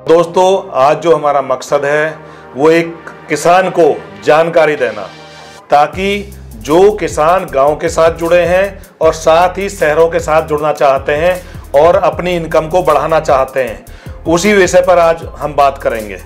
दोस्तों, आज जो हमारा मकसद है वो एक किसान को जानकारी देना, ताकि जो किसान गांव के साथ जुड़े हैं और साथ ही शहरों के साथ जुड़ना चाहते हैं और अपनी इनकम को बढ़ाना चाहते हैं, उसी विषय पर आज हम बात करेंगे।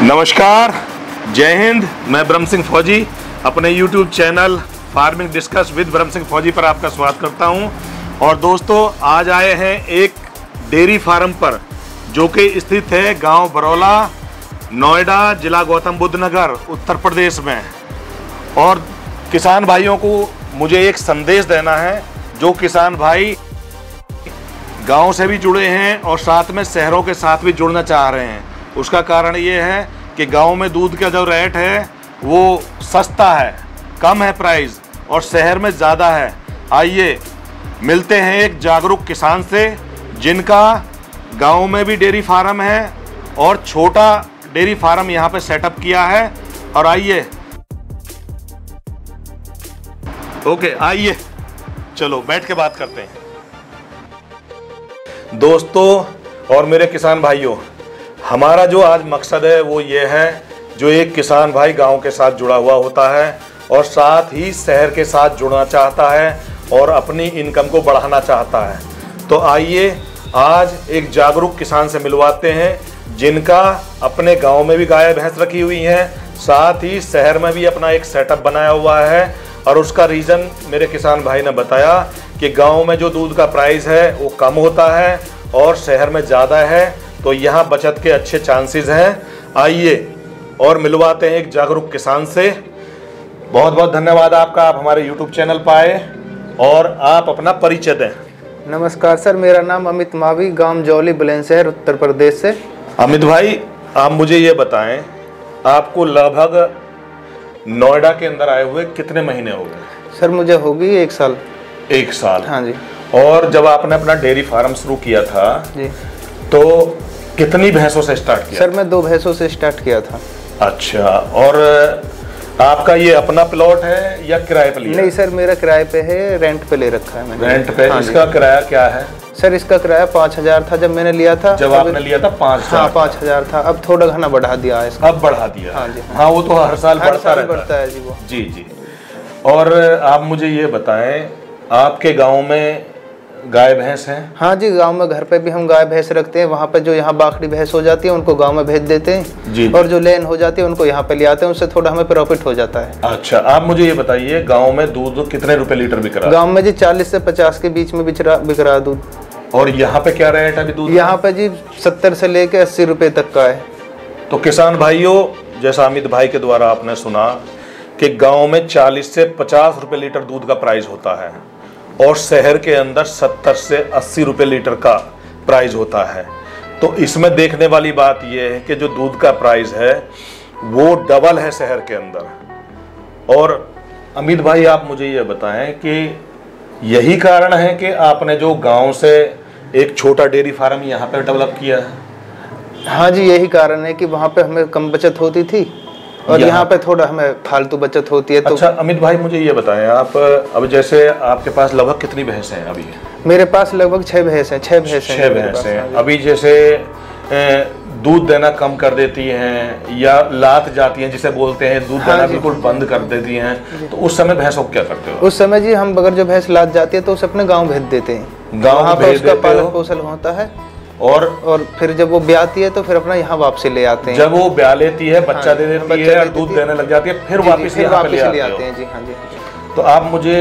नमस्कार, जय हिंद। मैं ब्रह्म सिंह फौजी अपने YouTube channel farming discuss with ब्रह्म सिंह फौजी पर आपका स्वागत करता हूं। और दोस्तों, आज आए हैं एक डेयरी फार्म पर जो कि स्थित है गांव बरौला, नोएडा, जिला गौतम बुद्ध नगर, उत्तर प्रदेश में। और किसान भाइयों को मुझे एक संदेश देना है, जो किसान भाई गांव से भी जुड़े हैं और साथ में शहरों के साथ भी जुड़ना चाह रहे हैं। उसका कारण ये है कि गांव में दूध का जो रेट है वो सस्ता है, कम है प्राइस, और शहर में ज़्यादा है। आइए मिलते हैं एक जागरूक किसान से, जिनका गांव में भी डेयरी फार्म है और छोटा डेयरी फार्म यहाँ पे सेटअप किया है। और आइए, ओके, आइए चलो बैठ के बात करते हैं। दोस्तों और मेरे किसान भाइयों, हमारा जो आज मकसद है वो ये है, जो एक किसान भाई गांव के साथ जुड़ा हुआ होता है और साथ ही शहर के साथ जुड़ना चाहता है और अपनी इनकम को बढ़ाना चाहता है। तो आइए आज एक जागरूक किसान से मिलवाते हैं, जिनका अपने गांव में भी गाय भैंस रखी हुई हैं, साथ ही शहर में भी अपना एक सेटअप बनाया हुआ है। और उसका रीज़न मेरे किसान भाई ने बताया कि गाँव में जो दूध का प्राइस है वो कम होता है और शहर में ज़्यादा है, तो यहाँ बचत के अच्छे चांसेस हैं। आइए और मिलवाते हैं एक जागरूक किसान से। बहुत बहुत धन्यवाद आपका, आप हमारे YouTube चैनल पर आए और आप अपना परिचय दें। नमस्कार सर, मेरा नाम अमित मावी, गांव जौली, बुलंदशहर, उत्तर प्रदेश से। अमित भाई, आप मुझे ये बताएं, आपको लगभग नोएडा के अंदर आए हुए कितने महीने हो गए? सर मुझे होगी 1 साल। 1 साल? हाँ जी। और जब आपने अपना डेयरी फार्म शुरू किया था जी, तो कितनी भैंसों से स्टार्ट किया? सर मैं 2 भैंसों से स्टार्ट किया था। अच्छा, और आपका ये अपना प्लॉट है या किराए पे लिया? नहीं सर, मेरा किराए पे है, रेंट पे ले रखा है मैंने। रेंट पे? हाँ, इसका किराया क्या है? सर इसका किराया 5000 था जब मैंने लिया था। जब आपने लिया था 5000? हाँ 5000 था, अब थोड़ा घना बढ़ा दिया है इसका। अब बढ़ा दिया? हाँ जी। हाँ, वो तो हर साल बढ़ता है जी वो। जी जी। और आप मुझे ये बताएं, आपके गाँव में गाय भैंस हैं? हाँ जी, गांव में घर पे भी हम गाय भैंस रखते हैं। वहाँ पे जो यहाँ बाखड़ी भैंस हो जाती है उनको गांव में भेज देते हैं जी, और जो लेन हो जाती है उनको यहाँ पे ले आते हैं, उससे थोड़ा हमें प्रॉफिट हो जाता है। अच्छा, आप मुझे ये बताइए, गांव में दूध कितने रुपए लीटर बिक रहा है? गाँव में जी 40 से 50 के बीच में बिक रहा है दूध। और यहाँ पे क्या रेट है अभी दूध? यहाँ पे जी 70 से लेके 80 रुपए तक का है। तो किसान भाइयों, जैसा अमित भाई के द्वारा आपने सुना कि गाँव में 40 से 50 रुपए लीटर दूध का प्राइस होता है और शहर के अंदर 70 से 80 रुपए लीटर का प्राइस होता है। तो इसमें देखने वाली बात यह है कि जो दूध का प्राइस है वो डबल है शहर के अंदर। और अमित भाई, आप मुझे ये बताएं कि यही कारण है कि आपने जो गांव से एक छोटा डेयरी फार्म यहाँ पर डेवलप किया है? हाँ जी, यही कारण है कि वहाँ पे हमें कम बचत होती थी और यहाँ पे थोड़ा हमें फालतू बचत होती है। तो अच्छा अमित भाई, मुझे ये बताएं, आप अब जैसे आपके पास लगभग कितनी भैंस हैं अभी? मेरे पास लगभग 6 भैंस हैं। 6 भैंस हैं। अभी जैसे दूध देना कम कर देती हैं या लात जाती हैं, जिसे बोलते हैं, दूध देना बिल्कुल बंद कर देती हैं, तो उस समय भैंसों को क्या करते हो? उस समय जी हम अगर जो भैंस लात जाती है तो उसे अपने गाँव भेज देते हैं। गाँव पे उसका पालन पोषण होता है और फिर जब वो ब्याती है तो फिर अपना यहाँ वापसी ले आते हैं। जब वो ब्या लेती है, बच्चा दे देती है और दूध देने लग जाती है, फिर वापस ले आते हैं। जी हाँ जी। तो आप मुझे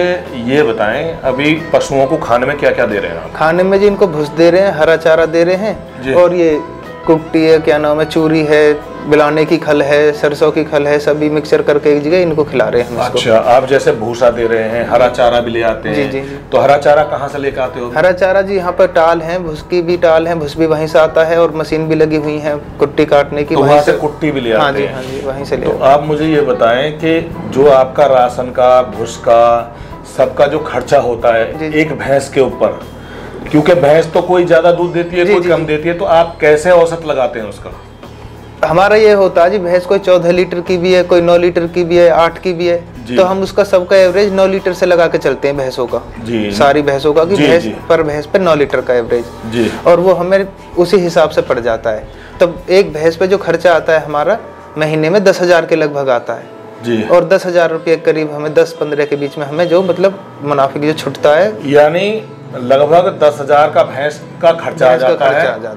ये बताएं, अभी पशुओं को खाने में क्या क्या दे रहे हैं? खाने में जी इनको भूस दे रहे हैं, हरा चारा दे रहे हैं, और ये कुट्टी है, क्या नाम है, चूरी है, बिलाने की खल है, सरसों की खल है, सभी मिक्सचर करके एक जगह इनको खिला रहे हैं हम। अच्छा, आप जैसे भूसा दे रहे हैं, हरा चारा भी ले आते हैं। जी। तो हरा चारा कहाँ से लेकर आते हो? हरा चारा जी यहाँ पर टाल है, भूस की भी टाल है, भूस भी वहीं से आता है और मशीन भी लगी हुई है कुट्टी काटने की। तो वहाँ से कुट्टी भी ले आते हैं? हाँ जी, वहीं से ले। तो आप मुझे ये बताएं कि जो आपका राशन का, भूस का, सबका जो खर्चा होता है एक भैंस के ऊपर, क्योंकि भैंस तो कोई ज्यादा दूध देती है, कोई कम देती है, तो आप कैसे औसत लगाते हैं उसका? हमारा ये होता है जी, भैंस कोई 14 लीटर की भी है, कोई 9 लीटर की भी है, 8 की भी है, तो हम उसका सबका एवरेज 9 लीटर से लगा के चलते हैं भैंसों का जी। सारी भैंसों का कि भैंस पे 9 लीटर का एवरेज जी। और वो हमें उसी हिसाब से पड़ जाता है। तब एक भैंस पे जो खर्चा आता है हमारा महीने में 10,000 के लगभग आता है जी। और 10,000 रुपये करीब हमें 10-15 के बीच में हमें जो मतलब मुनाफे जो छुटता है, यानी लगभग 10,000 का भैंस का खर्चा आ जाता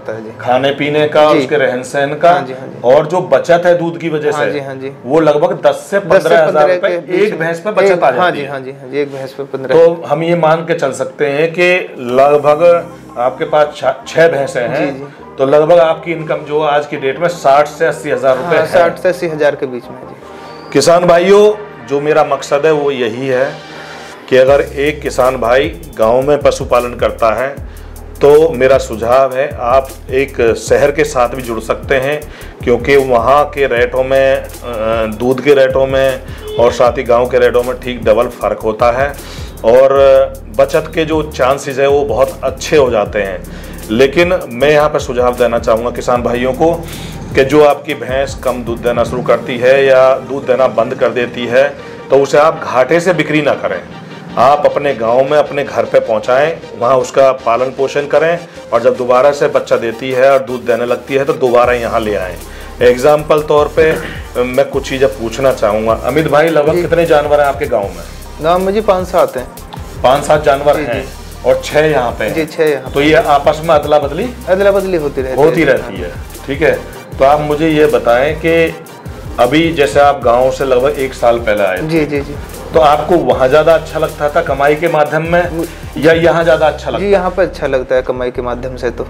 है जी। खाने पीने का, उसके रहन सहन का। हाँ जी। और जो बचत है दूध की वजह से वो लगभग 10 से 15,000 रुपए एक भैंस पे बचत आ जाती है। हाँ जी, एक भैंस पे 15। तो हम ये मान के चल सकते हैं कि लगभग आपके पास 6 भैंसें हैं, तो लगभग आपकी इनकम जो आज की डेट में 60 से 80,000 रुपए है। 60 से 80,000 के बीच में जी। किसान भाइयों, जो मेरा मकसद है वो यही है कि अगर एक किसान भाई गांव में पशुपालन करता है तो मेरा सुझाव है आप एक शहर के साथ भी जुड़ सकते हैं, क्योंकि वहाँ के रेटों में, दूध के रेटों में और साथ ही गांव के रेटों में ठीक डबल फ़र्क होता है और बचत के जो चांसेस है वो बहुत अच्छे हो जाते हैं। लेकिन मैं यहाँ पर सुझाव देना चाहूँगा किसान भाइयों को कि जो आपकी भैंस कम दूध देना शुरू करती है या दूध देना बंद कर देती है तो उसे आप घाटे से बिक्री ना करें। आप अपने गांव में अपने घर पे पहुंचाएं, वहां उसका पालन पोषण करें और जब दोबारा से बच्चा देती है और दूध देने लगती है तो दोबारा यहाँ ले आएं। एग्जाम्पल तौर पे मैं कुछ चीज़ें पूछना चाहूँगा। अमित भाई, लगभग कितने जानवर हैं आपके गाँव में? गाँव में जी 5-7 हैं। 5-7 जानवर हैं और 6 यहाँ पे जी, 6 यहाँ। तो ये आपस में अदला बदली होती रहती है। ठीक है, तो आप मुझे ये बताएं कि अभी जैसे आप गाँव से लगभग 1 साल पहले आए जी, तो आपको वहाँ ज्यादा अच्छा लगता था कमाई के माध्यम में या यहाँ ज्यादा अच्छा लगता? जी, यहाँ पर अच्छा लगता है कमाई के माध्यम से तो।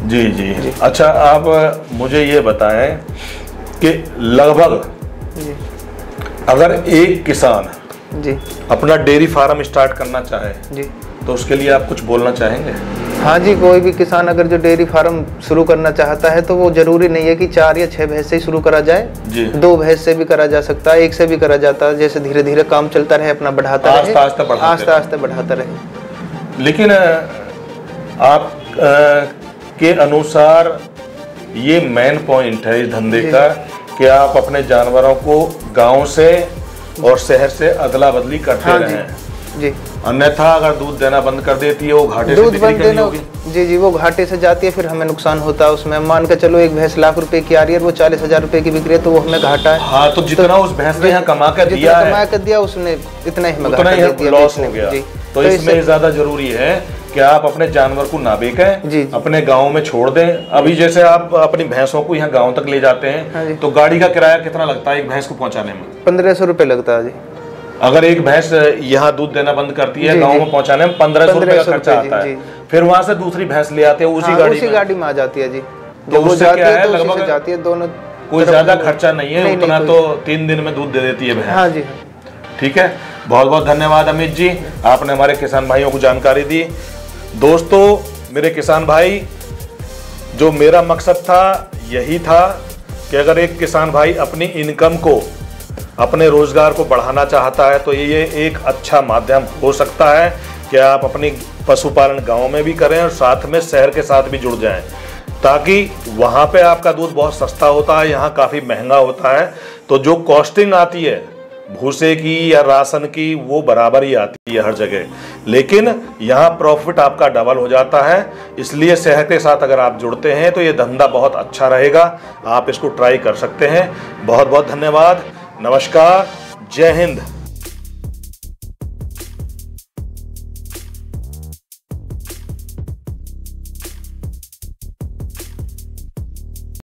जी। अच्छा, आप मुझे ये बताएं कि लगभग अगर एक किसान जी अपना डेयरी फार्म स्टार्ट करना चाहे जी तो उसके लिए आप कुछ बोलना चाहेंगे? हाँ जी, कोई भी किसान अगर जो डेयरी फार्म शुरू करना चाहता है तो वो जरूरी नहीं है कि 4 या 6 भैंस से ही शुरू करा जाए जी। 2 भैंस से भी करा जा सकता है, 1 से भी करा जाता है, जैसे धीरे धीरे काम चलता रहे, अपना बढ़ाता रहे, आस्ते आस्ते बढ़ाता रहे। लेकिन आप के अनुसार ये मेन पॉइंट है इस धंधे का कि आप अपने जानवरों को गाँव से और शहर से अदला बदली करते रहें जी। अन्यथा अगर दूध देना बंद कर देती है वो घाटे से बिक्री करनी होगी। जी, वो घाटे से जाती है, फिर हमें नुकसान होता है उसमें। मान के चलो एक भैंस लाख रुपए की आ रही है, वो 40,000 रुपए की बिक्री है तो वो हमें घाटा है। हाँ, तो जितना उस भैंस ने यहाँ कमा कर दिया उसने इतना ही हमें लॉस हो गया। तो इसमें ज्यादा जरूरी है कि आप अपने जानवर को ना बेचें, अपने गाँव में छोड़ दें। अभी जैसे आप अपनी भैंसों को यहाँ गाँव तक ले जाते हैं तो गाड़ी का किराया कितना लगता है एक भैंस को पहुँचाने में? 1500 रुपए लगता है जी। अगर एक भैंस यहाँ दूध देना बंद करती है गाँव में पहुँचाने में 1500 रुपए का खर्चा आता है। फिर वहाँ से दूसरी भैंस ले आते हैं उसी गाड़ी में आ जाती है जी। तो उससे क्या है, लगभग जाती है दोनों, कोई ज्यादा खर्चा नहीं है, उतना तो 3 दिन में दूध दे देती है भैंस। हाँ जी। ठीक है, बहुत बहुत धन्यवाद अमित जी, आपने हमारे किसान भाइयों को जानकारी दी। दोस्तों, मेरे किसान भाई, जो मेरा मकसद था यही था कि अगर एक किसान भाई अपनी इनकम को, अपने रोजगार को बढ़ाना चाहता है तो ये एक अच्छा माध्यम हो सकता है कि आप अपनी पशुपालन गांव में भी करें और साथ में शहर के साथ भी जुड़ जाएं, ताकि वहाँ पे आपका दूध बहुत सस्ता होता है, यहाँ काफ़ी महंगा होता है। तो जो कॉस्टिंग आती है भूसे की या राशन की वो बराबर ही आती है हर जगह, लेकिन यहाँ प्रॉफिट आपका डबल हो जाता है। इसलिए शहर के साथ अगर आप जुड़ते हैं तो ये धंधा बहुत अच्छा रहेगा, आप इसको ट्राई कर सकते हैं। बहुत बहुत धन्यवाद, नमस्कार, जय हिंद।